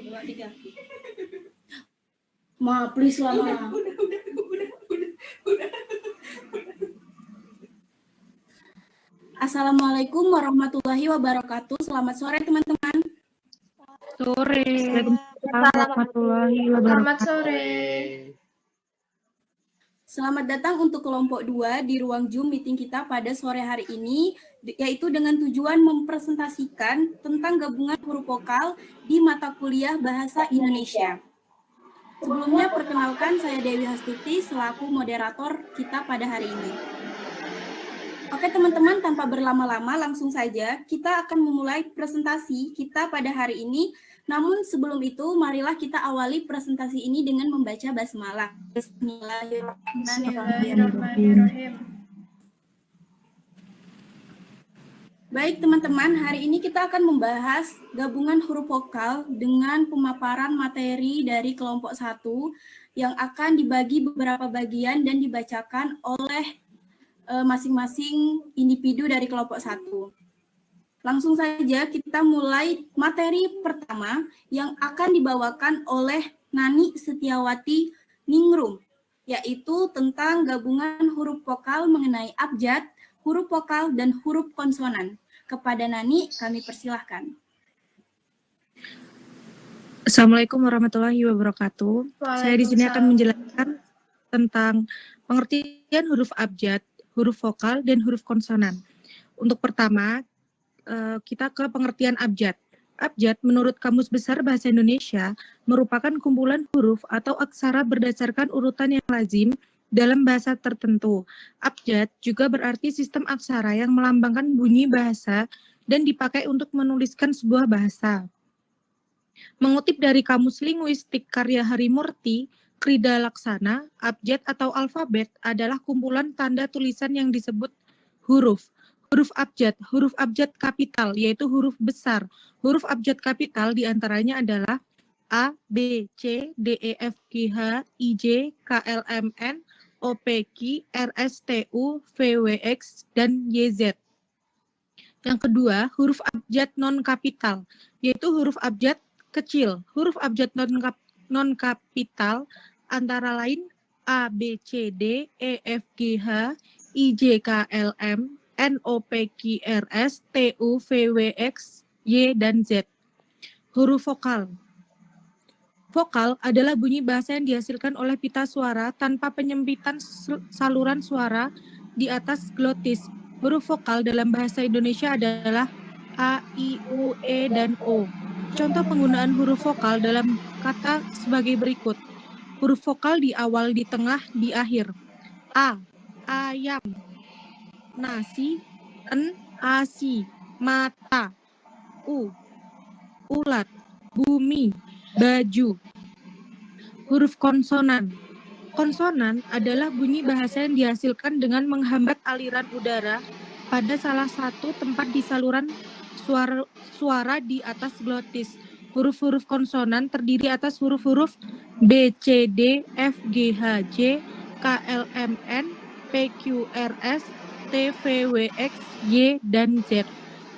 2, 3. Ma, please lah, Ma. Assalamualaikum warahmatullahi wabarakatuh. Selamat sore, teman-teman. Sore. Waalaikumsalam warahmatullahi Selamat wabarakatuh. sore. Selamat datang untuk kelompok 2 di ruang Zoom meeting kita pada sore hari ini, yaitu dengan tujuan mempresentasikan tentang gabungan huruf vokal di mata kuliah Bahasa Indonesia. Sebelumnya, perkenalkan saya Dewi Hastuti selaku moderator kita pada hari ini. Oke teman-teman, tanpa berlama-lama langsung saja kita akan memulai presentasi kita pada hari ini. Namun sebelum itu, marilah kita awali presentasi ini dengan membaca basmalah. Bismillahirrahmanirrahim. Baik teman-teman, hari ini kita akan membahas gabungan huruf vokal dengan pemaparan materi dari kelompok 1 yang akan dibagi beberapa bagian dan dibacakan oleh masing-masing individu dari kelompok 1. Langsung saja kita mulai materi pertama yang akan dibawakan oleh Nani Setiawati Ningrum, yaitu tentang gabungan huruf vokal mengenai abjad, huruf vokal, dan huruf konsonan. Kepada Nani, kami persilahkan. Assalamualaikum warahmatullahi wabarakatuh. Saya di sini akan menjelaskan tentang pengertian huruf abjad, huruf vokal, dan huruf konsonan. Untuk pertama, kita ke pengertian abjad. Abjad menurut Kamus Besar Bahasa Indonesia merupakan kumpulan huruf atau aksara berdasarkan urutan yang lazim dalam bahasa tertentu. Abjad juga berarti sistem aksara yang melambangkan bunyi bahasa dan dipakai untuk menuliskan sebuah bahasa. Mengutip dari Kamus Linguistik karya Harimurti Krida Laksana, abjad atau alfabet adalah kumpulan tanda tulisan yang disebut huruf. Huruf abjad kapital, yaitu huruf besar. Huruf abjad kapital diantaranya adalah A, B, C, D, E, F, G, H, I, J, K, L, M, N, O, P, Q, R, S, T, U, V, W, X, dan Y, Z. Yang kedua, huruf abjad non-kapital, yaitu huruf abjad kecil. Huruf abjad non-kapital antara lain A, B, C, D, E, F, G, H, I, J, K, L, M, N, O, P, Q, R, S, T, U, V, W, X, Y, dan Z. Huruf vokal. Vokal adalah bunyi bahasa yang dihasilkan oleh pita suara tanpa penyempitan saluran suara di atas glotis. Huruf vokal dalam bahasa Indonesia adalah A, I, U, E, dan O. Contoh penggunaan huruf vokal dalam kata sebagai berikut. Huruf vokal di awal, di tengah, di akhir. A, ayam. Nasi, asi, mata, ulat, bumi, baju. Huruf konsonan. Konsonan adalah bunyi bahasa yang dihasilkan dengan menghambat aliran udara pada salah satu tempat di saluran suara di atas glotis. Huruf-huruf konsonan terdiri atas huruf-huruf B, C, D, F, G, H, J, K, L, M, N, P, Q, R, S, T, V, W, X, Y, dan Z.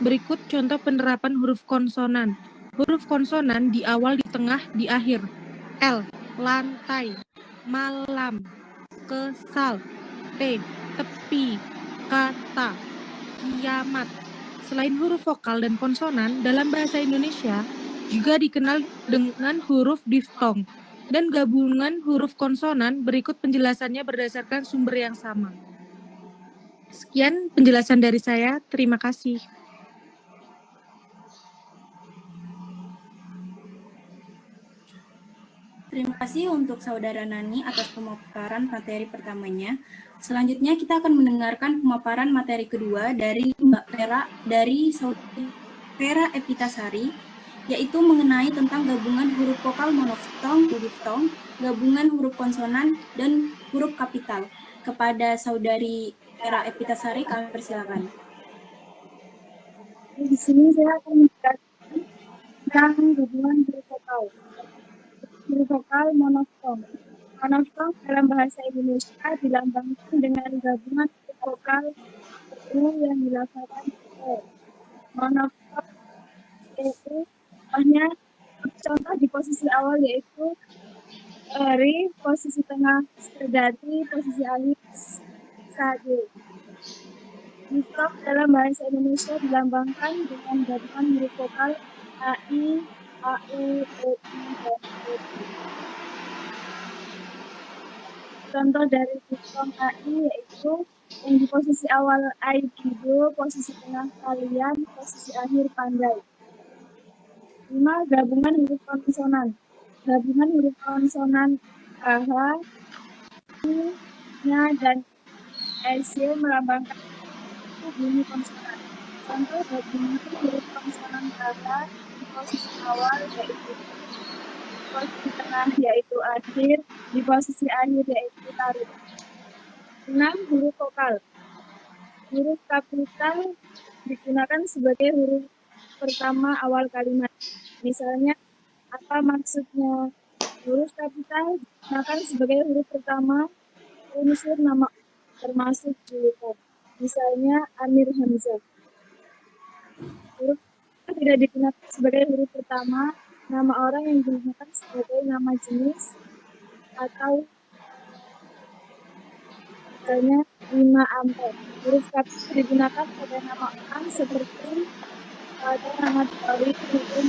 Berikut contoh penerapan huruf konsonan. Huruf konsonan di awal, di tengah, di akhir. L, lantai, malam, kesal, T, tepi, kata, kiamat. Selain huruf vokal dan konsonan, dalam bahasa Indonesia juga dikenal dengan huruf diftong. Dan gabungan huruf konsonan berikut penjelasannya berdasarkan sumber yang sama. Sekian penjelasan dari saya, terima kasih. Terima kasih untuk Saudara Nani atas pemaparan materi pertamanya. Selanjutnya kita akan mendengarkan pemaparan materi kedua dari Mbak Vera, dari Saudari Vera Epitasari, yaitu mengenai tentang gabungan huruf vokal monoftong, diftong, gabungan huruf konsonan, dan huruf kapital. Kepada Saudari Vera Epitasari, kami persilakan. Di sini saya akan menjelaskan tentang gabungan huruf vokal. Huruf vokal monoftong. Monoftong dalam bahasa Indonesia dilambangkan dengan gabungan huruf vokal yang dilafalkan monoftong, yaitu contohnya Contoh di posisi awal yaitu ri, posisi tengah serdati, posisi akhir sage. Diftong dalam bahasa Indonesia dilambangkan dengan gabungan huruf vokal a, i, a, u, e, i, dan e. Contoh dari diftong a, i yaitu yang di posisi awal aikido, posisi tengah kalian, posisi akhir pandai. 5. Gabungan huruf konsonan. Gabungan huruf konsonan h, i, nya, dan s melambangkan bunyi konsonan. Contoh gabungan huruf konsonan kata di posisi awal yaitu posisi tengah yaitu akhir, di posisi akhir yaitu tarik. 6. Huruf vokal. Huruf kapital digunakan sebagai huruf pertama awal kalimat. Misalnya, apa maksudnya? Huruf kapital digunakan sebagai huruf pertama unsur nama termasuk julukan. Misalnya, Amir Hamzah. Huruf tidak digunakan sebagai huruf pertama nama orang yang digunakan sebagai nama jenis atau misalnya 5 ampere. Huruf kapital digunakan pada nama orang seperti pada nama Dawi, Nurul,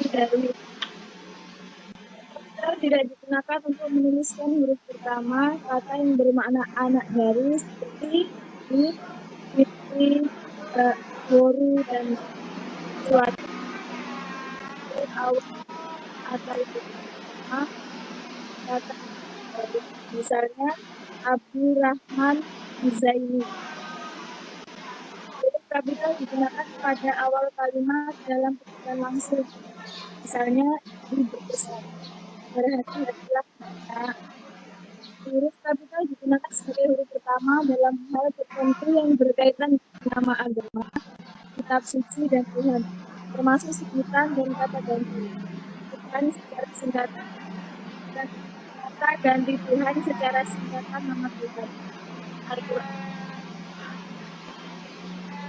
Darwi. Kapital tidak digunakan untuk menuliskan huruf pertama kata yang bermakna anak dari seperti di, fitri, boru, dan suatu. Huruf awal kata itu kata misalnya Abdurrahman Huzaini. Huruf kapital digunakan pada awal kalimat dalam pengertian langsung. Misalnya ibu besar, berhati-hatilah. Huruf kapital digunakan sebagai huruf pertama dalam hal tertentu yang berkaitan dengan nama agama, kitab suci, dan Tuhan, termasuk sebutan dan kata ganti. Tuhan secara singkatan dan kata ganti Tuhan secara singkatan nama Tuhan. Al-Quran.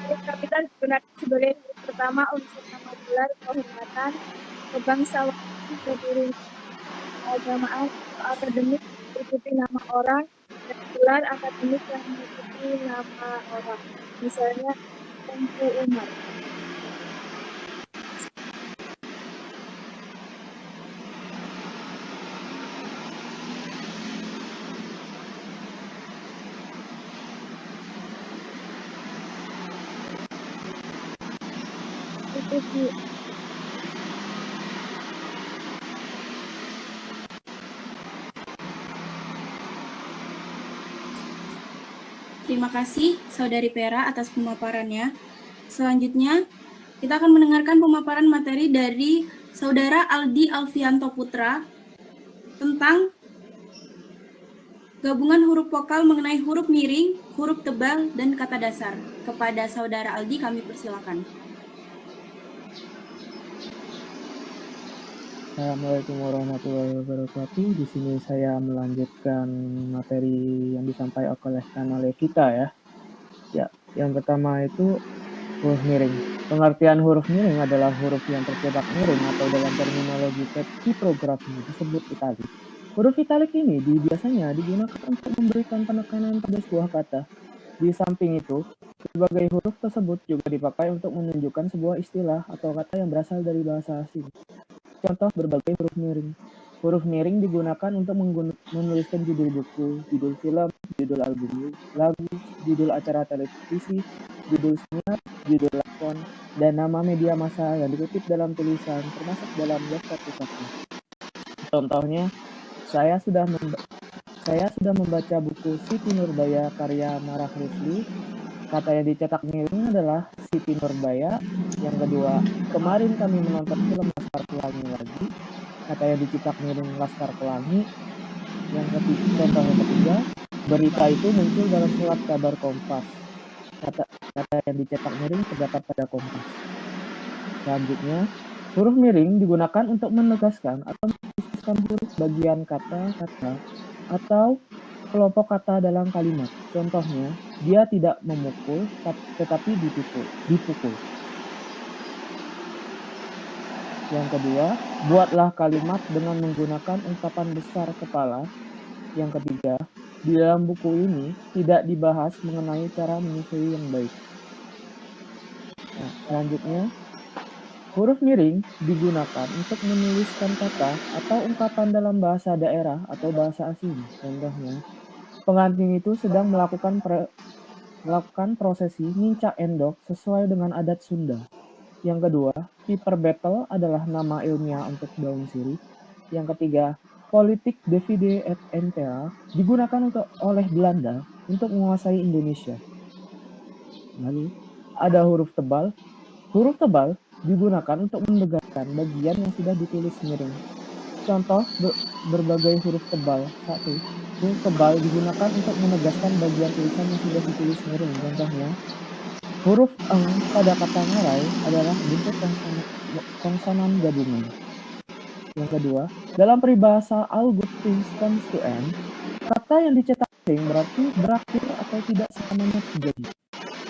Huruf kapital digunakan sebagai huruf pertama unsur nama gelar, kehormatan, kebangsaan, keturunan, keagamaan, atau akademik meliputi nama orang, dan gelar akademik yang meliputi nama orang. Misalnya, Tengku Umar. Terima kasih Saudari Pera atas pemaparannya. Selanjutnya, kita akan mendengarkan pemaparan materi dari Saudara Aldi Alfianto Putra tentang gabungan huruf vokal mengenai huruf miring, huruf tebal, dan kata dasar. Kepada Saudara Aldi kami persilakan. Assalamualaikum warahmatullahi wabarakatuh. Di sini saya melanjutkan materi yang disampaikan oleh kita ya. Ya, yang pertama itu huruf miring. Pengertian huruf miring adalah huruf yang tercetak miring atau dalam terminologi tipografi disebut italik. Huruf italik ini biasanya digunakan untuk memberikan penekanan pada sebuah kata. Di samping itu, berbagai huruf tersebut juga dipakai untuk menunjukkan sebuah istilah atau kata yang berasal dari bahasa asing. Contoh berbagai huruf miring. Huruf miring digunakan untuk menuliskan judul buku, judul film, judul album lagu, judul acara televisi, judul seminar, judul lakon, dan nama media massa yang dikutip dalam tulisan termasuk dalam daftar pusaka. Contohnya, saya sudah membaca buku Siti Nurbaya karya Marah Rusli. Kata yang dicetak miring adalah Siti Nurbaya. Yang kedua, kemarin kami menonton film Laskar Pelangi lagi. Kata yang dicetak miring Laskar Pelangi. Contoh yang ketiga, berita itu muncul dalam surat kabar Kompas. Kata yang dicetak miring terdapat pada Kompas. Selanjutnya, huruf miring digunakan untuk menegaskan atau mengkhususkan huruf bagian kata-kata atau kelompok kata dalam kalimat. Contohnya, dia tidak memukul, tetapi dipukul. Yang kedua, buatlah kalimat dengan menggunakan ungkapan besar kepala. Yang ketiga, di dalam buku ini tidak dibahas mengenai cara menyusui yang baik. Nah, selanjutnya, huruf miring digunakan untuk menuliskan kata atau ungkapan dalam bahasa daerah atau bahasa asing. Contohnya, pengantin itu sedang melakukan prosesi ngincak endok sesuai dengan adat Sunda. Yang kedua, Piper Battle adalah nama ilmiah untuk daun sirih. Yang ketiga, politik divide et impera digunakan oleh Belanda untuk menguasai Indonesia. Lalu, ada huruf tebal. Huruf tebal digunakan untuk menegaskan bagian yang sudah ditulis miring. Contoh berbagai huruf tebal. 1. Huruf tebal digunakan untuk menegaskan bagian tulisan yang sudah ditulis miring. Contohnya, huruf eng pada kata ngarai adalah bentuk konsonan gabungan. Yang kedua, dalam peribahasa All Good Things Comes to End, kata yang dicetak miring berarti berakhir atau tidak selamanya terjadi.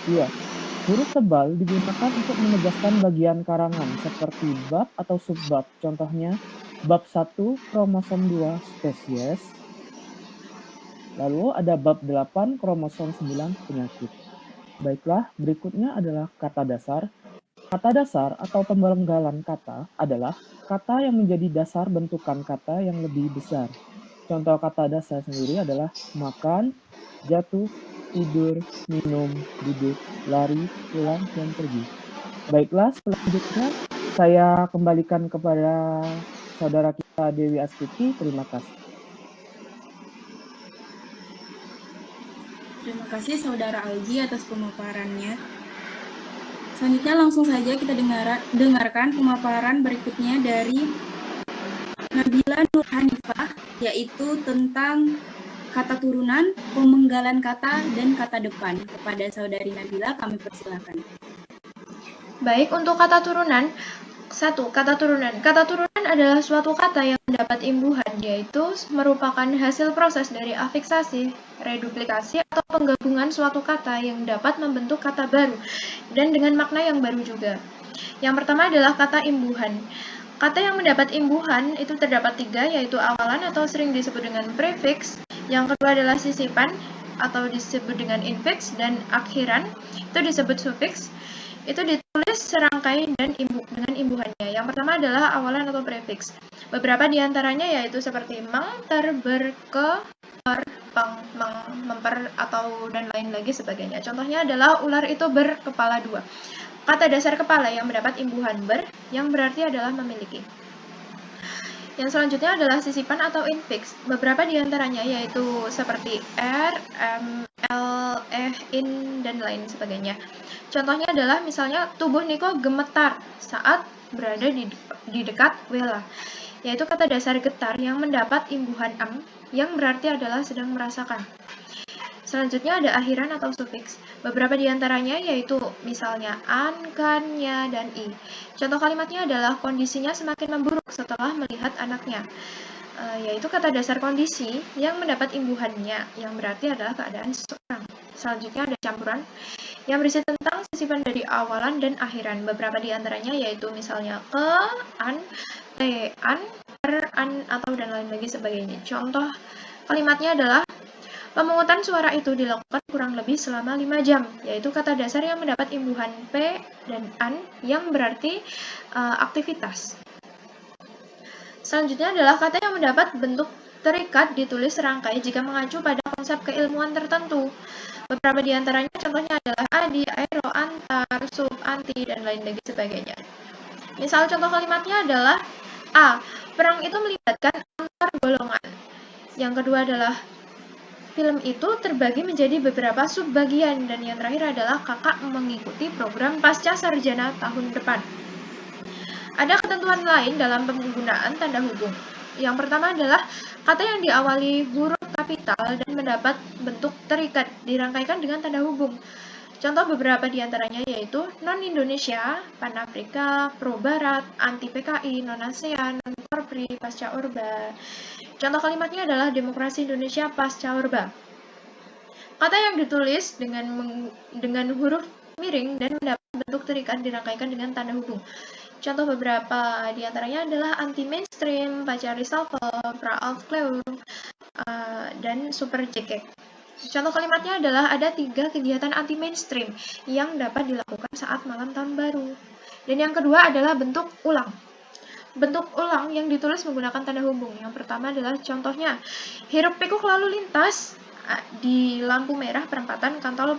2. Huruf tebal digunakan untuk menegaskan bagian karangan seperti bab atau subbab. Contohnya, bab 1 kromosom 2 spesies. Lalu ada bab 8 kromosom 9 penyakit. Baiklah, berikutnya adalah kata dasar. Kata dasar atau pemenggalan kata adalah kata yang menjadi dasar bentukan kata yang lebih besar. Contoh kata dasar sendiri adalah makan, jatuh, tidur, minum, duduk, lari, pulang, dan pergi. Baiklah, selanjutnya saya kembalikan kepada saudara kita Dewi Astuti. Terima kasih. Terima kasih Saudara Algi atas pemaparannya. Selanjutnya langsung saja kita dengarkan pemaparan berikutnya dari Nabila Nur Hanifah, yaitu tentang kata turunan, pemenggalan kata, dan kata depan. Kepada Saudari Nabila, kami persilakan. Baik, untuk kata turunan, 1. Kata turunan. Kata turunan adalah suatu kata yang mendapat imbuhan, yaitu merupakan hasil proses dari afiksasi, reduplikasi, atau penggabungan suatu kata yang dapat membentuk kata baru, dan dengan makna yang baru juga. Yang pertama adalah kata imbuhan. Kata yang mendapat imbuhan itu terdapat 3, yaitu awalan atau sering disebut dengan prefix. Yang kedua adalah sisipan atau disebut dengan infix, dan akhiran itu disebut sufiks. Itu ditulis serangkai dan dengan imbuhannya. Yang pertama adalah awalan atau prefix. Beberapa diantaranya yaitu seperti meng, ter, ber, ke, per, peng, meng, memper, atau dan lain lagi sebagainya. Contohnya adalah ular itu berkepala 2. Kata dasar kepala yang mendapat imbuhan ber, yang berarti adalah memiliki. Yang selanjutnya adalah sisipan atau infix. Beberapa diantaranya yaitu seperti r, m, l, in, dan lain sebagainya. Contohnya adalah misalnya tubuh Niko gemetar saat berada di dekat Wela, yaitu kata dasar getar yang mendapat imbuhan am, yang berarti adalah sedang merasakan. Selanjutnya ada akhiran atau sufiks. Beberapa diantaranya yaitu misalnya an, kan, nya, dan i. Contoh kalimatnya adalah kondisinya semakin memburuk setelah melihat anaknya, yaitu kata dasar kondisi yang mendapat imbuhannya, yang berarti adalah keadaan seseorang. Selanjutnya ada campuran yang berisi tentang sisipan dari awalan dan akhiran. Beberapa diantaranya yaitu misalnya ke, an, te, an, per, an, atau dan lain lagi sebagainya. Contoh kalimatnya adalah pemungutan suara itu dilakukan kurang lebih selama 5 jam, yaitu kata dasar yang mendapat imbuhan P dan an, yang berarti aktivitas. Selanjutnya adalah kata yang mendapat bentuk terikat ditulis serangkai jika mengacu pada konsep keilmuan tertentu. Beberapa diantaranya contohnya adalah adi, aero, antar, sub, anti, dan lain lagi sebagainya. Misal contoh kalimatnya adalah A. Perang itu melibatkan antar golongan. Yang kedua adalah film itu terbagi menjadi beberapa subbagian, dan yang terakhir adalah kakak mengikuti program pasca sarjana tahun depan. Ada ketentuan lain dalam penggunaan tanda hubung. Yang pertama adalah kata yang diawali huruf kapital dan mendapat bentuk terikat dirangkaikan dengan tanda hubung. Contoh beberapa diantaranya yaitu non-Indonesia, Pan-Afrika, Pro-Barat, Anti-PKI, Non-ASEAN, Non-Korpri, Pasca Orba. Contoh kalimatnya adalah demokrasi Indonesia pasca Orba. Kata yang ditulis dengan huruf miring dan mendapat bentuk terikat dirangkaikan dengan tanda hubung. Contoh beberapa di antaranya adalah anti-mainstream, pacar reshuffle, pra-alt Cleo, dan super JK. Contoh kalimatnya adalah ada 3 kegiatan anti-mainstream yang dapat dilakukan saat malam tahun baru. Dan yang kedua adalah bentuk ulang. Bentuk ulang yang ditulis menggunakan tanda hubung. Yang pertama adalah contohnya, hiruk pikuk lalu lintas di lampu merah perempatan kantor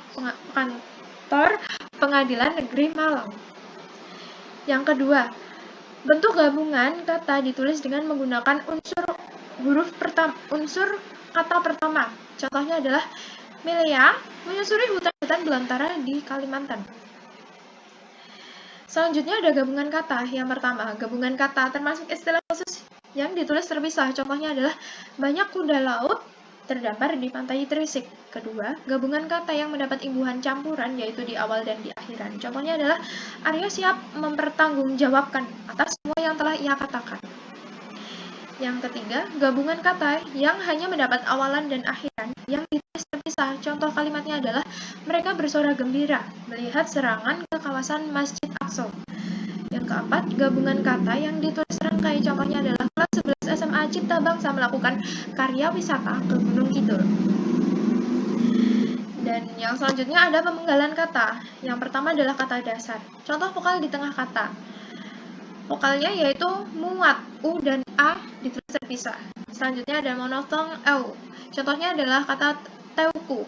Pengadilan Negeri Malang. Yang kedua, bentuk gabungan kata ditulis dengan menggunakan unsur kata pertama. Contohnya adalah Melia menyusuri hutan-hutan belantara di Kalimantan. Selanjutnya ada gabungan kata. Yang pertama, gabungan kata termasuk istilah khusus yang ditulis terpisah. Contohnya adalah banyak kuda laut terdampar di pantai Trisik. Kedua, gabungan kata yang mendapat imbuhan campuran yaitu di awal dan di akhiran. Contohnya adalah Arya siap mempertanggungjawabkan atas semua yang telah ia katakan. Yang ketiga, gabungan kata yang hanya mendapat awalan dan akhiran yang ditulis terpisah. Contoh kalimatnya adalah mereka bersorak gembira melihat serangan ke kawasan Masjid Aqsa. Yang keempat, gabungan kata yang ditulis serangkai. Contohnya adalah kelas 11 SMA Cipta Bangsa melakukan karya wisata ke Gunung Kidul. Dan yang selanjutnya ada pemenggalan kata. Yang pertama adalah kata dasar. Contoh vokal di tengah kata. Vokalnya yaitu muat, u dan a ditulis terpisah. Selanjutnya ada monofton eu. Contohnya adalah kata teuku.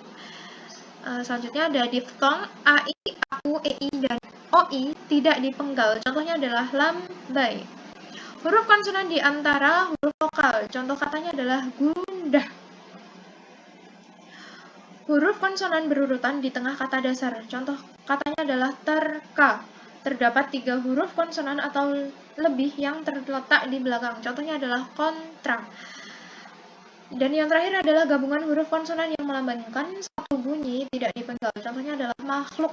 Selanjutnya ada diftong ai, aku, ei dan oi tidak dipenggal. Contohnya adalah lambai. Huruf konsonan di antara huruf vokal. Contoh katanya adalah gundah. Huruf konsonan berurutan di tengah kata dasar. Contoh katanya adalah terka. Terdapat 3 huruf konsonan atau lebih yang terletak di belakang. Contohnya adalah kontra. Dan yang terakhir adalah gabungan huruf konsonan yang melambangkan satu bunyi tidak dipenggal. Contohnya adalah makhluk.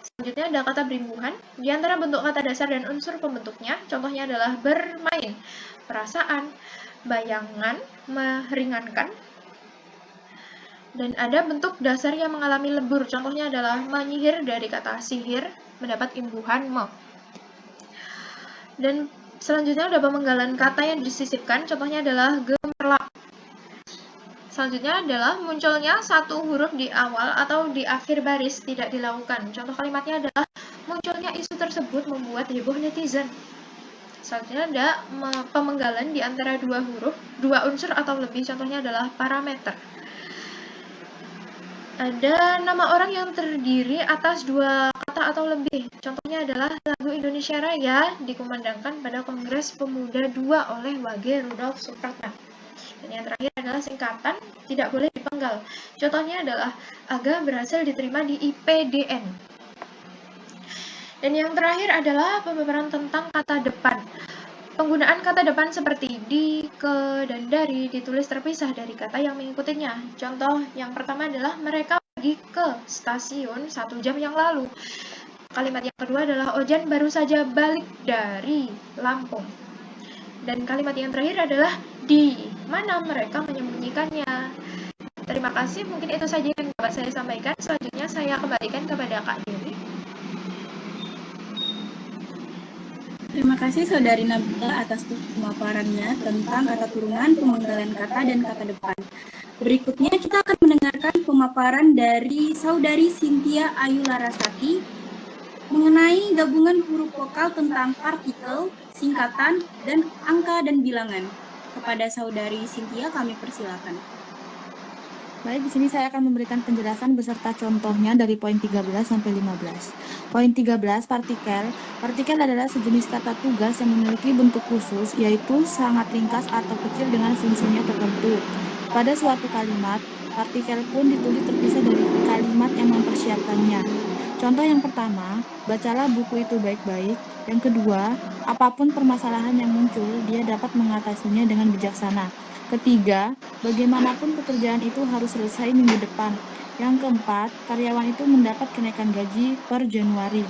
Selanjutnya ada kata berimbuhan. Di antara bentuk kata dasar dan unsur pembentuknya, contohnya adalah bermain, perasaan, bayangan, meringankan. Dan ada bentuk dasar yang mengalami lebur. Contohnya adalah menyihir dari kata sihir, mendapat imbuhan me. Dan selanjutnya ada pemenggalan kata yang disisipkan. Contohnya adalah gemerlap. Selanjutnya adalah munculnya satu huruf di awal atau di akhir baris tidak dilakukan. Contoh kalimatnya adalah munculnya isu tersebut membuat heboh netizen. Selanjutnya ada pemenggalan di antara 2 huruf, 2 unsur atau lebih. Contohnya adalah parameter. Ada nama orang yang terdiri atas 2 kata atau lebih. Contohnya adalah lagu Indonesia Raya dikumandangkan pada Kongres Pemuda II oleh Wage Rudolf Supratman. Dan yang terakhir adalah singkatan, tidak boleh dipenggal. Contohnya adalah Aga berhasil diterima di IPDN. Dan yang terakhir adalah pemaparan tentang kata depan. Penggunaan kata depan seperti di, ke, dan dari ditulis terpisah dari kata yang mengikutinya. Contoh yang pertama adalah mereka pergi ke stasiun 1 jam yang lalu. Kalimat yang kedua adalah Ojan baru saja balik dari Lampung. Dan kalimat yang terakhir adalah di mana mereka menyembunyikannya. Terima kasih, mungkin itu saja yang dapat saya sampaikan. Selanjutnya saya kembalikan kepada Kak Dewi. Terima kasih Saudari Nabila atas pemaparannya tentang kata turunan, pemenggalan kata, dan kata depan. Berikutnya kita akan mendengarkan pemaparan dari Saudari Cynthia Ayu Larasati mengenai gabungan huruf vokal tentang partikel, singkatan, dan angka dan bilangan. Kepada Saudari Cynthia kami persilakan. Baik, di sini saya akan memberikan penjelasan beserta contohnya dari poin 13 sampai 15. Poin 13, partikel. Partikel adalah sejenis kata tugas yang memiliki bentuk khusus, yaitu sangat ringkas atau kecil dengan fungsinya tertentu. Pada suatu kalimat, partikel pun ditulis terpisah dari kalimat yang mempersiapkannya. Contoh yang pertama, bacalah buku itu baik-baik. Yang kedua, apapun permasalahan yang muncul, dia dapat mengatasinya dengan bijaksana. Ketiga, bagaimanapun pekerjaan itu harus selesai minggu depan. Yang keempat, karyawan itu mendapat kenaikan gaji per Januari.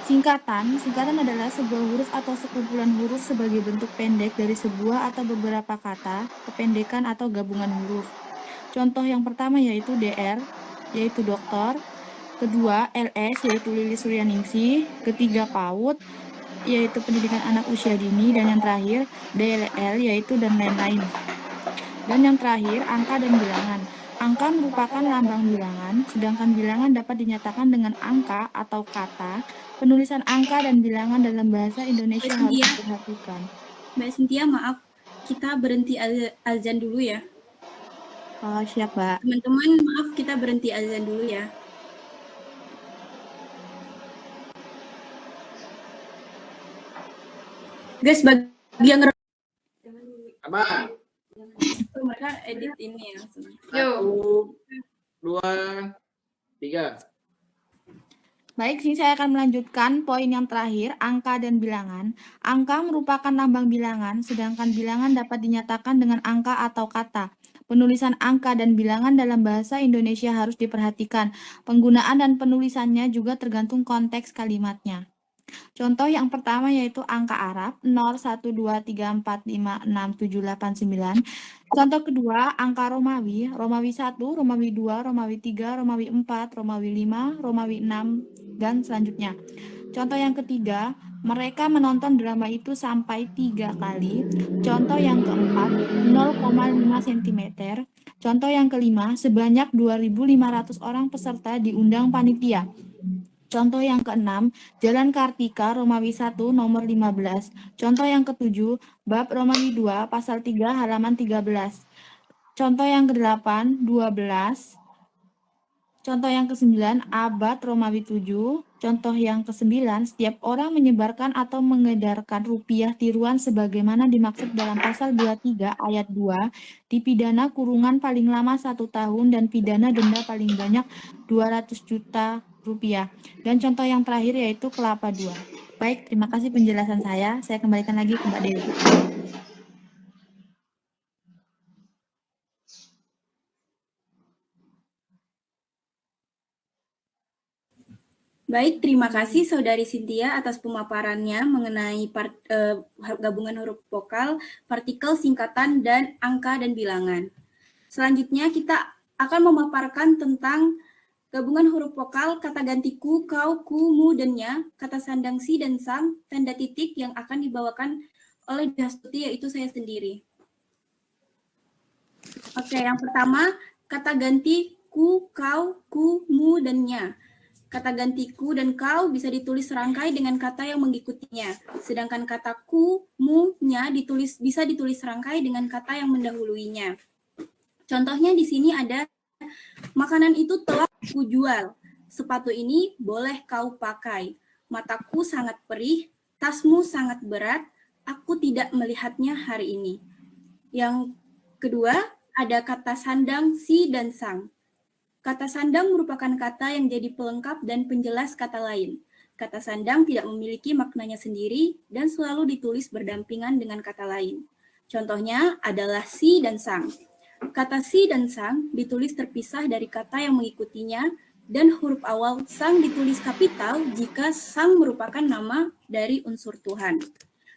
Singkatan adalah sebuah huruf atau sekumpulan huruf sebagai bentuk pendek dari sebuah atau beberapa kata, kependekan atau gabungan huruf. Contoh yang pertama yaitu DR, yaitu dokter, kedua LS yaitu Lilis Suryaningsih, ketiga PAUD yaitu pendidikan anak usia dini, dan yang terakhir DLL yaitu dan lain-lain. Dan yang terakhir angka dan bilangan. Angka merupakan lambang bilangan, sedangkan bilangan dapat dinyatakan dengan angka atau kata. Penulisan angka dan bilangan dalam bahasa Indonesia harus diperhatikan. Mbak Cynthia, maaf, kita berhenti azan dulu ya. Oh, siap, Mbak. Teman-teman, maaf, kita berhenti azan dulu ya. Guys, bagi yang Apa? mereka edit ini ya. 1, 2, 3. Baik, sini saya akan melanjutkan poin yang terakhir, angka dan bilangan. Angka merupakan lambang bilangan, sedangkan bilangan dapat dinyatakan dengan angka atau kata. Penulisan angka dan bilangan dalam bahasa Indonesia harus diperhatikan. Penggunaan dan penulisannya juga tergantung konteks kalimatnya. Contoh yang pertama yaitu angka Arab 0, 1, 2, 3, 4, 5, 6, 7, 8, 9. Contoh kedua angka Romawi, Romawi 1, Romawi 2, Romawi 3, Romawi 4, Romawi 5, Romawi 6, dan selanjutnya. Contoh yang ketiga, mereka menonton drama itu sampai 3 kali. Contoh yang keempat, 0,5 cm. Contoh yang kelima, sebanyak 2.500 orang peserta diundang panitia. Contoh yang keenam, Jalan Kartika Romawi 1 nomor 15. Contoh yang ketujuh, bab Romawi 2 pasal 3 halaman 13. Contoh yang kedelapan, 12. Contoh yang ke-9, abad Romawi 7. Contoh yang ke-9, setiap orang menyebarkan atau mengedarkan rupiah tiruan sebagaimana dimaksud dalam pasal 23 ayat 2, dipidana kurungan paling lama 1 tahun dan pidana denda paling banyak 200 juta rupiah. Dan contoh yang terakhir yaitu kelapa 2. Baik, terima kasih penjelasan saya. Saya kembalikan lagi ke Mbak Dewi. Baik, terima kasih Saudari Cynthia atas pemaparannya mengenai gabungan huruf vokal, partikel, singkatan, dan angka dan bilangan. Selanjutnya kita akan memaparkan tentang gabungan huruf vokal, kata ganti ku, kau, ku, mu, dan nya, kata sandang si dan sang, tanda titik yang akan dibawakan oleh Dastuti yaitu saya sendiri. Oke, yang pertama kata ganti ku, kau, ku, mu, dan nya. Kata ganti ku dan kau bisa ditulis serangkai dengan kata yang mengikutinya. Sedangkan kata ku, mu, nya bisa ditulis serangkai dengan kata yang mendahuluinya. Contohnya di sini ada makanan itu telah kujual. Sepatu ini boleh kau pakai. Mataku sangat perih, tasmu sangat berat. Aku tidak melihatnya hari ini. Yang kedua, ada kata sandang si dan sang. Kata sandang merupakan kata yang jadi pelengkap dan penjelas kata lain. Kata sandang tidak memiliki maknanya sendiri dan selalu ditulis berdampingan dengan kata lain. Contohnya adalah si dan sang. Kata si dan sang ditulis terpisah dari kata yang mengikutinya dan huruf awal sang ditulis kapital jika sang merupakan nama dari unsur Tuhan.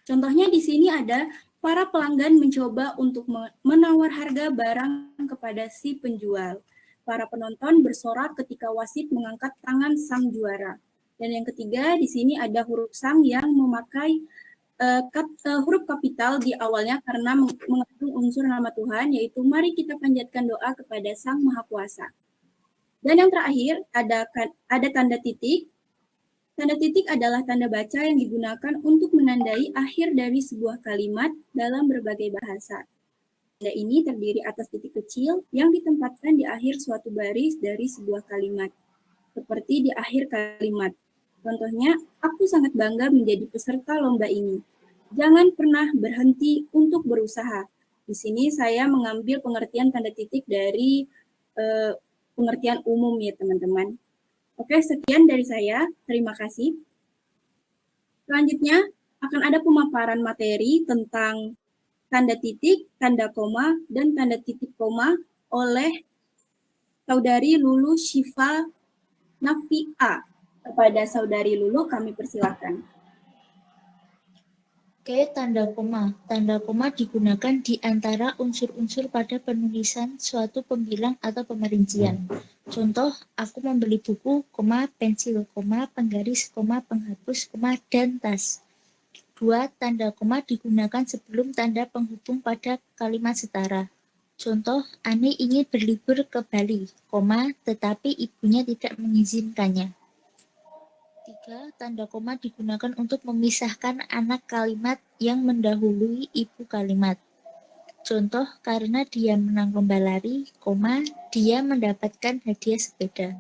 Contohnya di sini ada para pelanggan mencoba untuk menawar harga barang kepada si penjual. Para penonton bersorak ketika wasit mengangkat tangan sang juara. Dan yang ketiga, di sini ada huruf sang yang memakai huruf kapital di awalnya karena mengandung unsur nama Tuhan, yaitu mari kita panjatkan doa kepada Sang Maha Kuasa. Dan yang terakhir, ada tanda titik. Tanda titik adalah tanda baca yang digunakan untuk menandai akhir dari sebuah kalimat dalam berbagai bahasa. Tanda ini terdiri atas titik kecil yang ditempatkan di akhir suatu baris dari sebuah kalimat, seperti di akhir kalimat. Contohnya, aku sangat bangga menjadi peserta lomba ini. Jangan pernah berhenti untuk berusaha. Di sini saya mengambil pengertian tanda titik dari pengertian umum ya teman-teman. Oke, sekian dari saya. Terima kasih. Selanjutnya akan ada pemaparan materi tentang tanda titik, tanda koma, dan tanda titik koma oleh Saudari Lulu Syifa Nafi'a. Kepada Saudari Lulu kami persilakan. Oke, tanda koma. Tanda koma digunakan di antara unsur-unsur pada penulisan suatu pembilang atau pemerincian. Contoh, aku membeli buku, koma, pensil, koma, penggaris, koma, penghapus, koma, dan tas. 2. Tanda koma digunakan sebelum tanda penghubung pada kalimat setara. Contoh, Ani ingin berlibur ke Bali, koma, tetapi ibunya tidak mengizinkannya. 3. Tanda koma digunakan untuk memisahkan anak kalimat yang mendahului ibu kalimat. Contoh, karena dia menang lomba lari, koma, dia mendapatkan hadiah sepeda.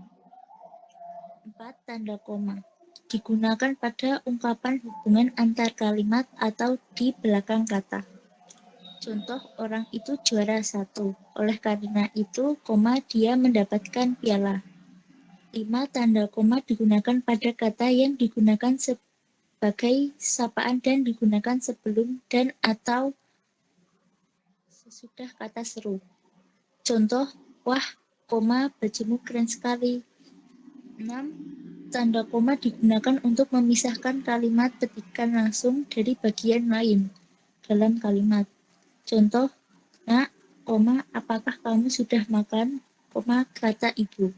4. Tanda koma digunakan pada ungkapan hubungan antar kalimat atau di belakang kata. Contoh, orang itu juara 1. Oleh karena itu, koma, dia mendapatkan piala. 5. Tanda koma digunakan pada kata yang digunakan sebagai sapaan dan digunakan sebelum dan atau sesudah kata seru. Contoh, wah, koma, bajumu keren sekali. 6. Tanda koma digunakan untuk memisahkan kalimat petikan langsung dari bagian lain dalam kalimat. Contoh, nak, koma, apakah kamu sudah makan? Koma, kata ibu.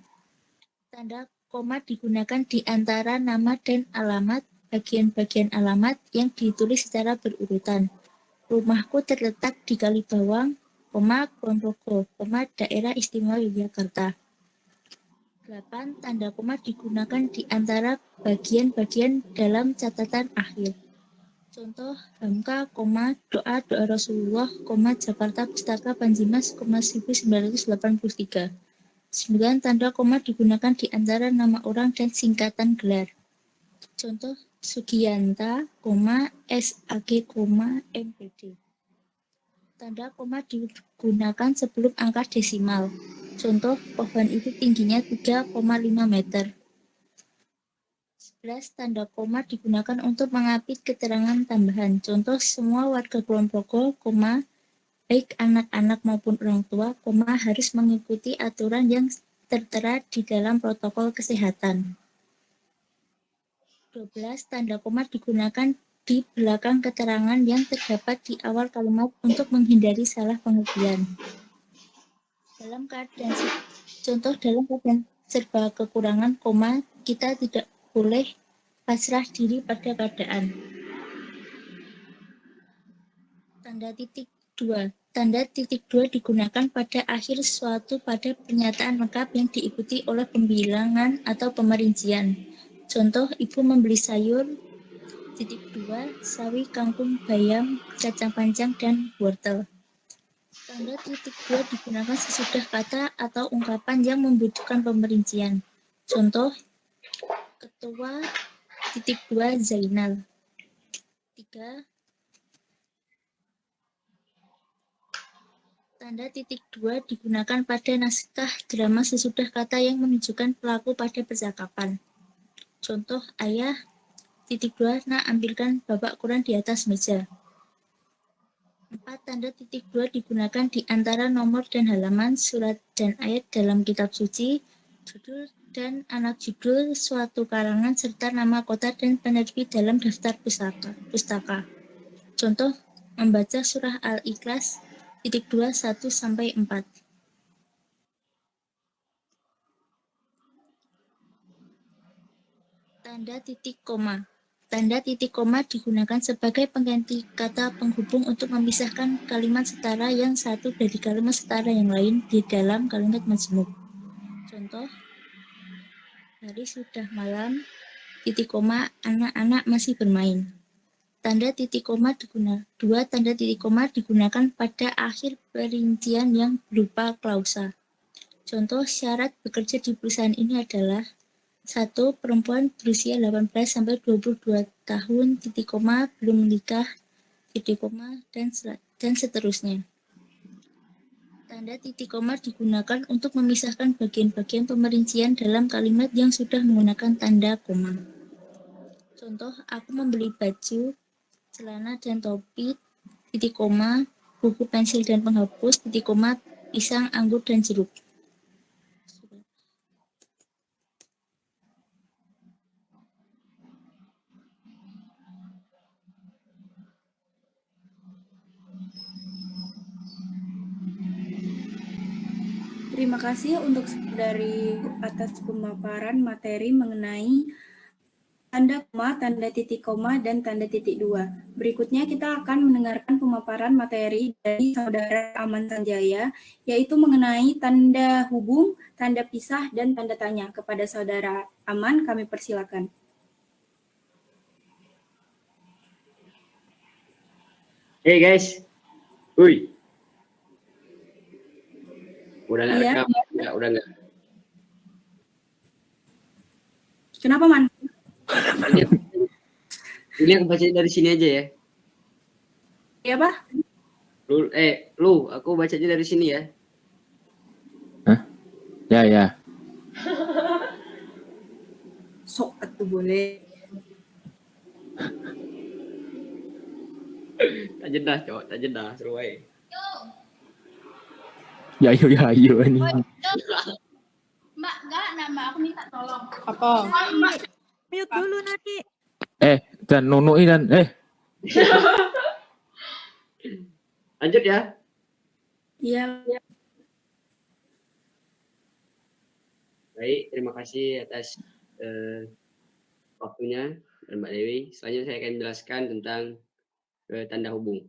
Tanda koma digunakan di antara nama dan alamat, bagian-bagian alamat yang ditulis secara berurutan. Rumahku terletak di Kalibawang, koma, Kulonprogo, koma, Daerah Istimewa Yogyakarta. 8. Tanda koma digunakan di antara bagian-bagian dalam catatan akhir. Contoh, Hamka, koma, doa Rasulullah, koma, Jakarta Pustaka Panjimas, 1983. 9. Tanda koma digunakan di antara nama orang dan singkatan gelar. Contoh, Sugiyanta, koma, SAG, koma, MPD. Tanda koma digunakan sebelum angka desimal. Contoh, pohon itu tingginya 3,5 meter. 11. Tanda koma digunakan untuk mengapit keterangan tambahan. Contoh, semua warga Kulonprogo, koma, baik anak-anak maupun orang tua, koma, harus mengikuti aturan yang tertera di dalam protokol kesehatan. 12. Tanda koma digunakan di belakang keterangan yang terdapat di awal kalimat untuk menghindari salah pengertian. Dalam keadaan serba kekurangan, koma, kita tidak boleh pasrah diri pada keadaan. Tanda titik 2. Tanda titik 2 digunakan pada akhir sesuatu pada pernyataan lengkap yang diikuti oleh pembilangan atau pemerincian. Contoh, ibu membeli sayur, titik 2, sawi, kangkung, bayam, kacang panjang, dan wortel. Tanda titik 2 digunakan sesudah kata atau ungkapan yang membutuhkan pemerincian. Contoh, ketua, titik 2, Zainal. 3. Tanda titik 2 digunakan pada naskah drama sesudah kata yang menunjukkan pelaku pada percakapan. Contoh, ayah, titik 2, nak, ambilkan bapak koran di atas meja. 4. Tanda titik 2 digunakan di antara nomor dan halaman, surat dan ayat dalam kitab suci, judul dan anak judul suatu karangan, serta nama kota dan penerbit dalam daftar pustaka. Contoh, membaca surah Al-Ikhlas, titik 2, 1-4. Tanda titik koma. Tanda titik koma digunakan sebagai pengganti kata penghubung untuk memisahkan kalimat setara yang satu dari kalimat setara yang lain di dalam kalimat majmuk. Contoh, hari sudah malam, titik koma, anak-anak masih bermain. Tanda titik koma digunakan. 2. Tanda titik koma digunakan pada akhir perincian yang berupa klausa. Contoh, syarat bekerja di perusahaan ini adalah 1. Perempuan berusia 18-22 tahun, titik koma, belum menikah, titik koma, dan seterusnya. Tanda titik koma digunakan untuk memisahkan bagian-bagian pemerincian dalam kalimat yang sudah menggunakan tanda koma. Contoh, aku membeli baju, celana dan topi, titik koma, buku, pensil dan penghapus, titik koma, pisang, anggur dan jeruk. Terima kasih untuk dari atas pemaparan materi mengenai tanda koma, tanda titik koma, dan tanda titik dua. Berikutnya kita akan mendengarkan pemaparan materi dari Saudara Aman Sanjaya, yaitu mengenai tanda hubung, tanda pisah, dan tanda tanya. Kepada Saudara Aman, kami persilakan. Hey guys, wih, udah nggak Iya. rekam? Udah nggak. Kenapa, Man? Ini aku baca dari sini aja ya. Iya, Pak? Lu, aku bacanya dari sini ya. Hah? Ya. Sok atuh boleh. Tak jedah, cowok, tak jedah, seru aja. Ya ayo ini. Mbak, enggak, nama aku minta tolong. Apa? Mute dulu nanti. Dan nunuin dan Lanjut ya. Iya. Baik, terima kasih atas waktunya Mbak Dewi. Selanjutnya saya akan menjelaskan tentang tanda hubung.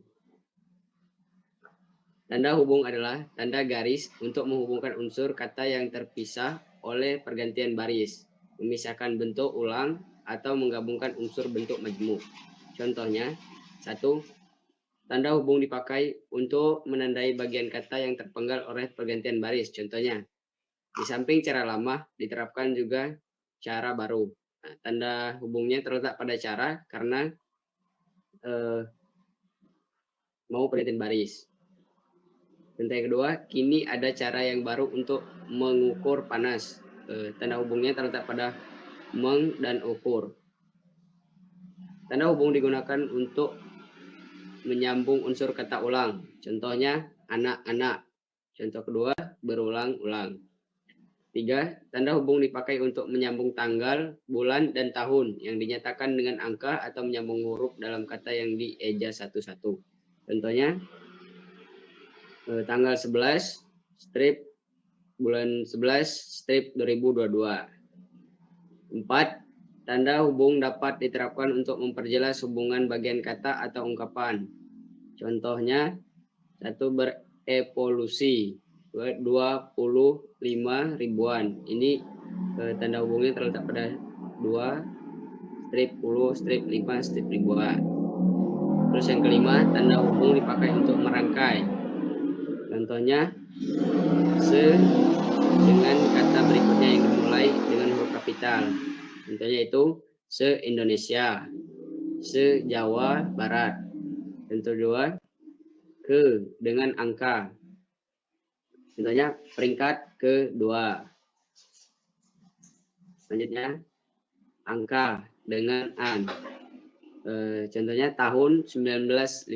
Tanda hubung adalah tanda garis untuk menghubungkan unsur kata yang terpisah oleh pergantian baris, memisahkan bentuk ulang, atau menggabungkan unsur bentuk majmuk. Contohnya, 1. Tanda hubung dipakai untuk menandai bagian kata yang terpenggal oleh pergantian baris. Contohnya, di samping cara lama, diterapkan juga cara baru. Nah, tanda hubungnya terletak pada cara karena mau pergantian baris. Tanda yang kedua, kini ada cara yang baru untuk mengukur panas. Tanda hubungnya terletak pada meng dan ukur. Tanda hubung digunakan untuk menyambung unsur kata ulang. Contohnya, anak-anak. Contoh kedua, berulang-ulang. 3. Tanda hubung dipakai untuk menyambung tanggal, bulan, dan tahun yang dinyatakan dengan angka atau menyambung huruf dalam kata yang dieja satu-satu. Contohnya, tanggal 11, strip, bulan 11, strip 2022. 4. Tanda hubung dapat diterapkan untuk memperjelas hubungan bagian kata atau ungkapan. Contohnya, 1. Berevolusi, 2. 25 ribuan. Ini tanda hubungnya terletak pada 2, strip 10, strip 5, strip ribuan. Terus yang kelima, tanda hubung dipakai untuk merangkai. Contohnya, se dengan kata berikutnya yang dimulai dengan huruf kapital. Contohnya itu se-Indonesia, se-Jawa Barat. Contoh 2, ke dengan angka. Contohnya peringkat kedua. Selanjutnya angka dengan an. Contohnya tahun 1950.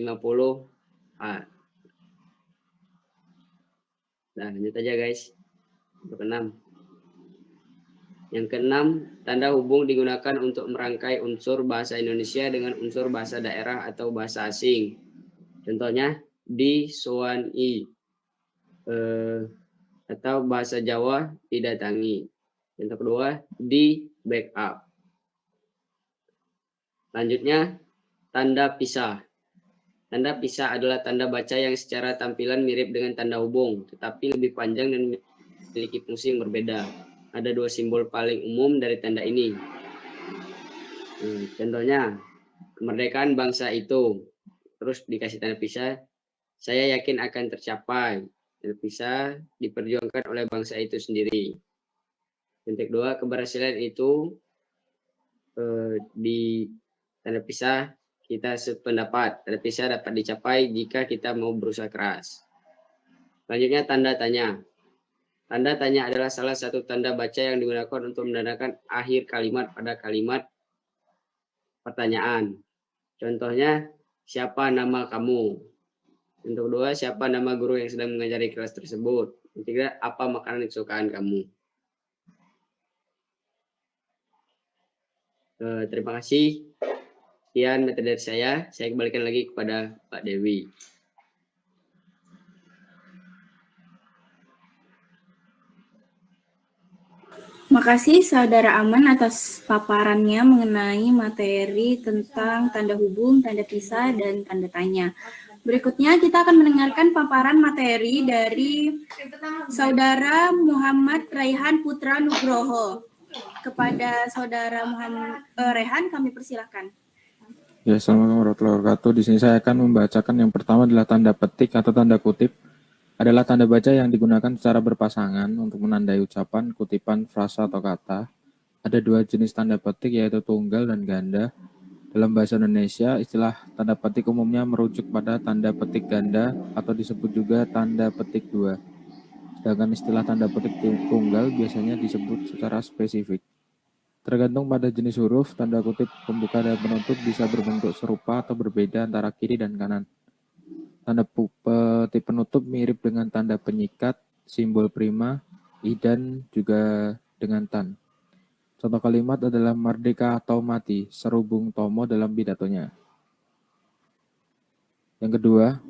Nah, lanjut aja guys. Untuk 6. Yang keenam, tanda hubung digunakan untuk merangkai unsur bahasa Indonesia dengan unsur bahasa daerah atau bahasa asing. Contohnya di soani, atau bahasa Jawa didatangi. Contoh kedua, di backup. Selanjutnya, tanda pisah. Tanda pisah adalah tanda baca yang secara tampilan mirip dengan tanda hubung, tetapi lebih panjang dan memiliki fungsi yang berbeda. Ada 2 simbol paling umum dari tanda ini. Contohnya, kemerdekaan bangsa itu. Terus dikasih tanda pisah, saya yakin akan tercapai. Tanda pisah diperjuangkan oleh bangsa itu sendiri. Titik 2, keberhasilan itu di tanda pisah kita sependapat. Tanda pisah dapat dicapai jika kita mau berusaha keras. Selanjutnya, tanda tanya. Tanda tanya adalah salah satu tanda baca yang digunakan untuk menandakan akhir kalimat pada kalimat pertanyaan. Contohnya, siapa nama kamu? Untuk 2, siapa nama guru yang sedang mengajari kelas tersebut? Yang 3, apa makanan kesukaan kamu? Terima kasih. Sekian materi dari saya. Saya kembalikan lagi kepada Pak Dewi. Makasih Saudara Aman atas paparannya mengenai materi tentang tanda hubung, tanda pisah, dan tanda tanya. Berikutnya kita akan mendengarkan paparan materi dari Saudara Muhammad Raihan Putra Nugroho. Kepada Saudara Muhammad Rehan, kami persilakan. Ya, assalamualaikum warahmatullahi wabarakatuh. Di sini saya akan membacakan yang pertama adalah tanda petik atau tanda kutip. Adalah tanda baca yang digunakan secara berpasangan untuk menandai ucapan, kutipan, frasa, atau kata. Ada dua jenis tanda petik, yaitu tunggal dan ganda. Dalam bahasa Indonesia, istilah tanda petik umumnya merujuk pada tanda petik ganda atau disebut juga tanda petik dua. Sedangkan istilah tanda petik tunggal biasanya disebut secara spesifik. Tergantung pada jenis huruf, tanda kutip pembuka dan penutup bisa berbentuk serupa atau berbeda antara kiri dan kanan. Tanda petik penutup mirip dengan tanda penyikat, simbol prima, i, dan juga dengan tan. Contoh kalimat adalah merdeka atau mati, seru Bung Tomo dalam pidatonya. Yang kedua,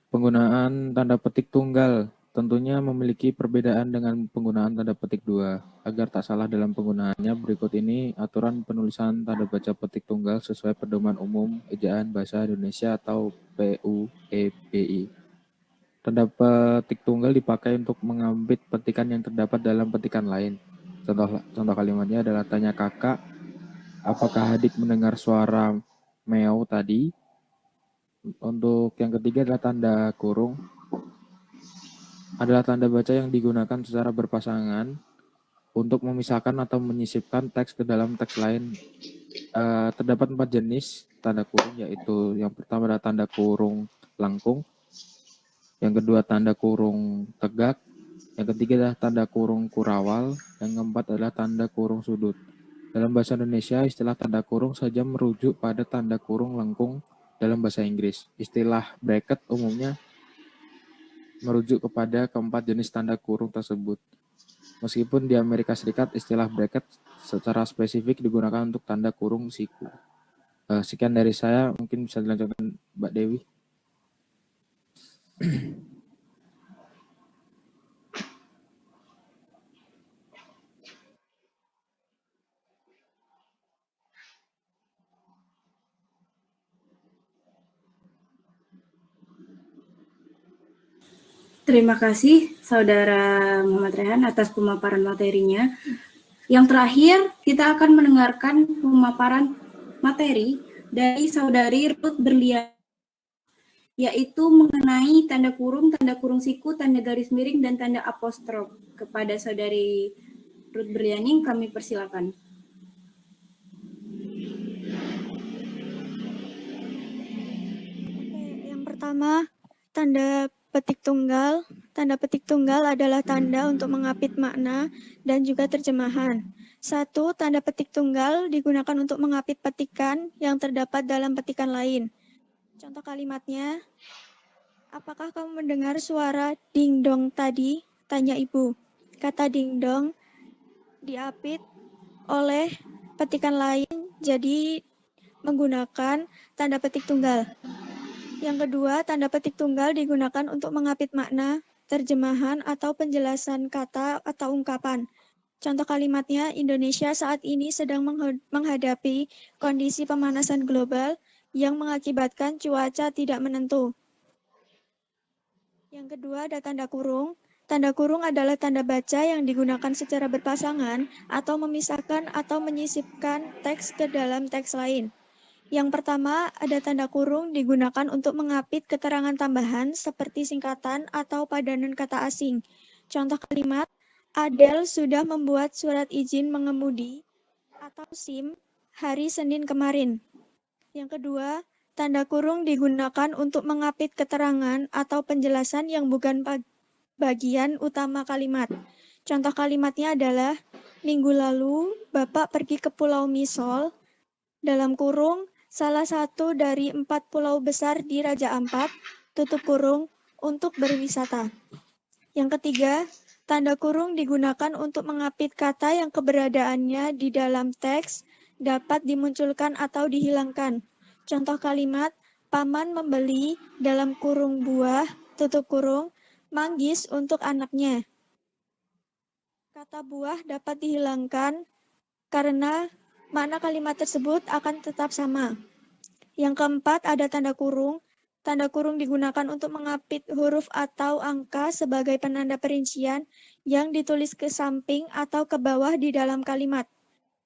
penggunaan tanda petik tunggal tentunya memiliki perbedaan dengan penggunaan tanda petik dua. Agar tak salah dalam penggunaannya, berikut ini aturan penulisan tanda baca petik tunggal sesuai Pedoman Umum Ejaan Bahasa Indonesia atau PUEBI. Tanda petik tunggal dipakai untuk mengambil petikan yang terdapat dalam petikan lain. Contoh kalimatnya adalah tanya kakak, apakah adik mendengar suara meow tadi? Untuk yang ketiga adalah tanda kurung. Adalah tanda baca yang digunakan secara berpasangan untuk memisahkan atau menyisipkan teks ke dalam teks lain. Terdapat 4 jenis tanda kurung, yaitu yang pertama adalah tanda kurung lengkung, yang kedua tanda kurung tegak, yang ketiga adalah tanda kurung kurawal, yang keempat adalah tanda kurung sudut. Dalam bahasa Indonesia, istilah tanda kurung saja merujuk pada tanda kurung lengkung dalam bahasa Inggris. Istilah bracket umumnya merujuk kepada keempat jenis tanda kurung tersebut. Meskipun di Amerika Serikat istilah bracket secara spesifik digunakan untuk tanda kurung siku. Sekian dari saya, mungkin bisa dilanjutkan Mbak Dewi. Terima kasih Saudara Muhammad Rehan atas pemaparan materinya. Yang terakhir, kita akan mendengarkan pemaparan materi dari Saudari Ruth Berlian, yaitu mengenai tanda kurung siku, tanda garis miring, dan tanda apostrof. Kepada Saudari Ruth Berlianing, kami persilakan. Yang pertama, tanda petik tunggal. Tanda petik tunggal adalah tanda untuk mengapit makna dan juga terjemahan. 1. Tanda petik tunggal digunakan untuk mengapit petikan yang terdapat dalam petikan lain. Contoh kalimatnya, apakah kamu mendengar suara ding-dong tadi? Tanya ibu. Kata ding-dong diapit oleh petikan lain, jadi menggunakan tanda petik tunggal. Yang kedua, tanda petik tunggal digunakan untuk mengapit makna, terjemahan, atau penjelasan kata atau ungkapan. Contoh kalimatnya, Indonesia saat ini sedang menghadapi kondisi pemanasan global yang mengakibatkan cuaca tidak menentu. Yang kedua, ada tanda kurung. Tanda kurung adalah tanda baca yang digunakan secara berpasangan atau memisahkan atau menyisipkan teks ke dalam teks lain. Yang pertama, ada tanda kurung digunakan untuk mengapit keterangan tambahan seperti singkatan atau padanan kata asing. Contoh kalimat, Adele sudah membuat surat izin mengemudi atau SIM hari Senin kemarin. Yang kedua, tanda kurung digunakan untuk mengapit keterangan atau penjelasan yang bukan bagian utama kalimat. Contoh kalimatnya adalah, minggu lalu Bapak pergi ke Pulau Misol, dalam kurung, salah satu dari 4 pulau besar di Raja Ampat, tutup kurung, untuk berwisata. Yang ketiga, tanda kurung digunakan untuk mengapit kata yang keberadaannya di dalam teks dapat dimunculkan atau dihilangkan. Contoh kalimat, paman membeli dalam kurung buah, tutup kurung, manggis untuk anaknya. Kata buah dapat dihilangkan karena makna kalimat tersebut akan tetap sama. Yang keempat ada tanda kurung. Tanda kurung digunakan untuk mengapit huruf atau angka sebagai penanda perincian yang ditulis ke samping atau ke bawah di dalam kalimat.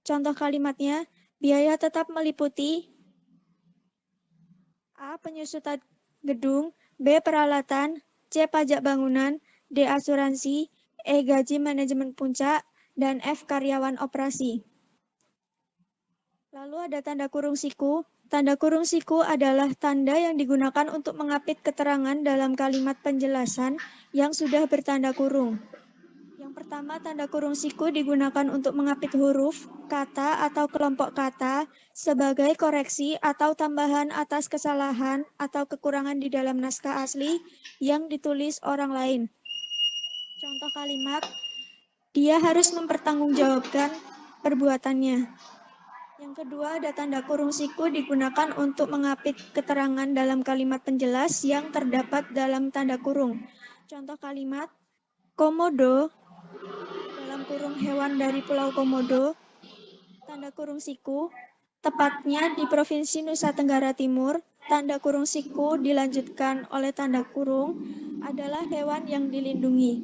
Contoh kalimatnya, biaya tetap meliputi A. Penyusutan gedung, B. Peralatan, C. Pajak bangunan, D. Asuransi, E. Gaji manajemen puncak, dan F. Karyawan operasi. Lalu ada tanda kurung siku. Tanda kurung siku adalah tanda yang digunakan untuk mengapit keterangan dalam kalimat penjelasan yang sudah bertanda kurung. Yang pertama, tanda kurung siku digunakan untuk mengapit huruf, kata, atau kelompok kata sebagai koreksi atau tambahan atas kesalahan atau kekurangan di dalam naskah asli yang ditulis orang lain. Contoh kalimat, dia harus mempertanggungjawabkan perbuatannya. Yang kedua, ada tanda kurung siku digunakan untuk mengapit keterangan dalam kalimat penjelas yang terdapat dalam tanda kurung. Contoh kalimat, Komodo, dalam kurung hewan dari Pulau Komodo, tanda kurung siku, tepatnya di Provinsi Nusa Tenggara Timur, tanda kurung siku dilanjutkan oleh tanda kurung adalah hewan yang dilindungi.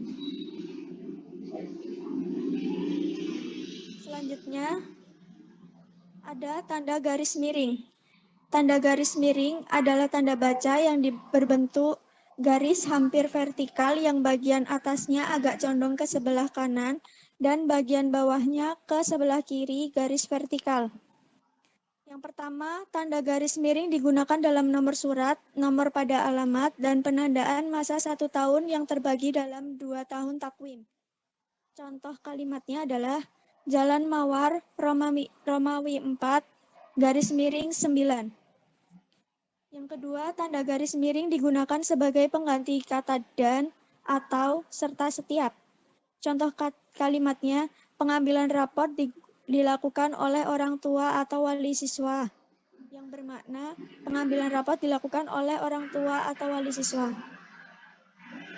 Selanjutnya, ada tanda garis miring. Tanda garis miring adalah tanda baca yang berbentuk garis hampir vertikal yang bagian atasnya agak condong ke sebelah kanan dan bagian bawahnya ke sebelah kiri garis vertikal. Yang pertama, tanda garis miring digunakan dalam nomor surat, nomor pada alamat, dan penandaan masa 1 tahun yang terbagi dalam 2 tahun takwim. Contoh kalimatnya adalah Jalan Mawar, Romawi 4, garis miring 9. Yang kedua, tanda garis miring digunakan sebagai pengganti kata dan, atau, serta setiap. Contoh kalimatnya, pengambilan raport dilakukan oleh orang tua atau wali siswa. Yang bermakna, pengambilan raport dilakukan oleh orang tua atau wali siswa.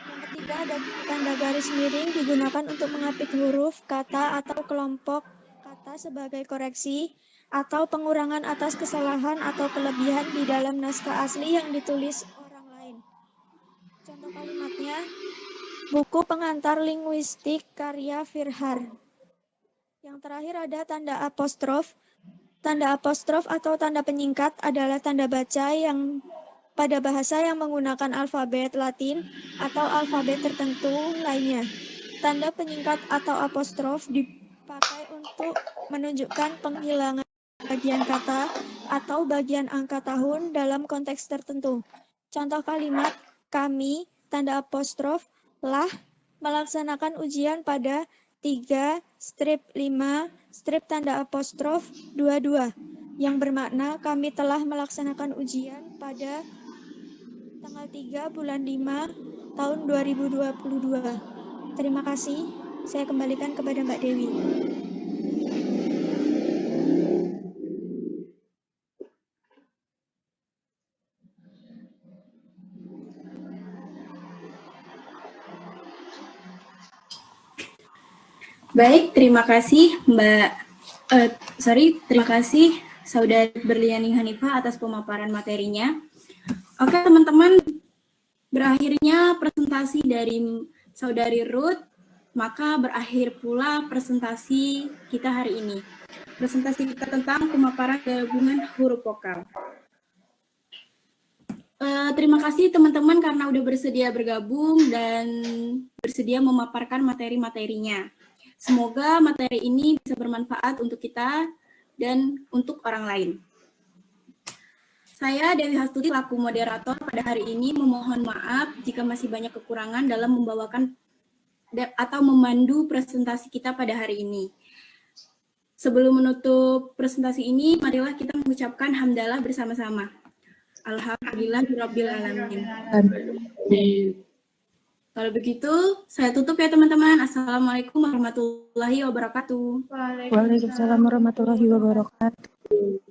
Yang ketiga, ada tanda garis miring digunakan untuk mengapit huruf, kata, atau kelompok kata sebagai koreksi atau pengurangan atas kesalahan atau kelebihan di dalam naskah asli yang ditulis orang lain. Contoh kalimatnya, buku pengantar linguistik karya Firhar. Yang terakhir ada tanda apostrof. Tanda apostrof atau tanda penyingkat adalah tanda baca yang pada bahasa yang menggunakan alfabet Latin atau alfabet tertentu lainnya. Tanda penyingkat atau apostrof dipakai untuk menunjukkan penghilangan bagian kata atau bagian angka tahun dalam konteks tertentu. Contoh kalimat, kami, tanda apostrof, lah, melaksanakan ujian pada 3, strip 5, strip tanda apostrof 22, yang bermakna kami telah melaksanakan ujian pada tanggal 3 bulan 5 tahun 2022. Terima kasih. Saya kembalikan kepada Mbak Dewi. Baik, terima kasih terima kasih Saudari Berliani Hanifah atas pemaparan materinya. Oke teman-teman, berakhirnya presentasi dari Saudari Ruth, maka berakhir pula presentasi kita hari ini. Presentasi kita tentang pemaparan gabungan huruf vokal. Terima kasih teman-teman karena udah bersedia bergabung dan bersedia memaparkan materi-materinya. Semoga materi ini bisa bermanfaat untuk kita dan untuk orang lain. Saya Dewi Hastuti selaku moderator pada hari ini memohon maaf jika masih banyak kekurangan dalam membawakan atau memandu presentasi kita pada hari ini. Sebelum menutup presentasi ini, marilah kita mengucapkan hamdalah bersama-sama. Alhamdulillahirabbil alamin. Kalau begitu, saya tutup ya teman-teman. Assalamualaikum warahmatullahi wabarakatuh. Waalaikumsalam warahmatullahi wabarakatuh.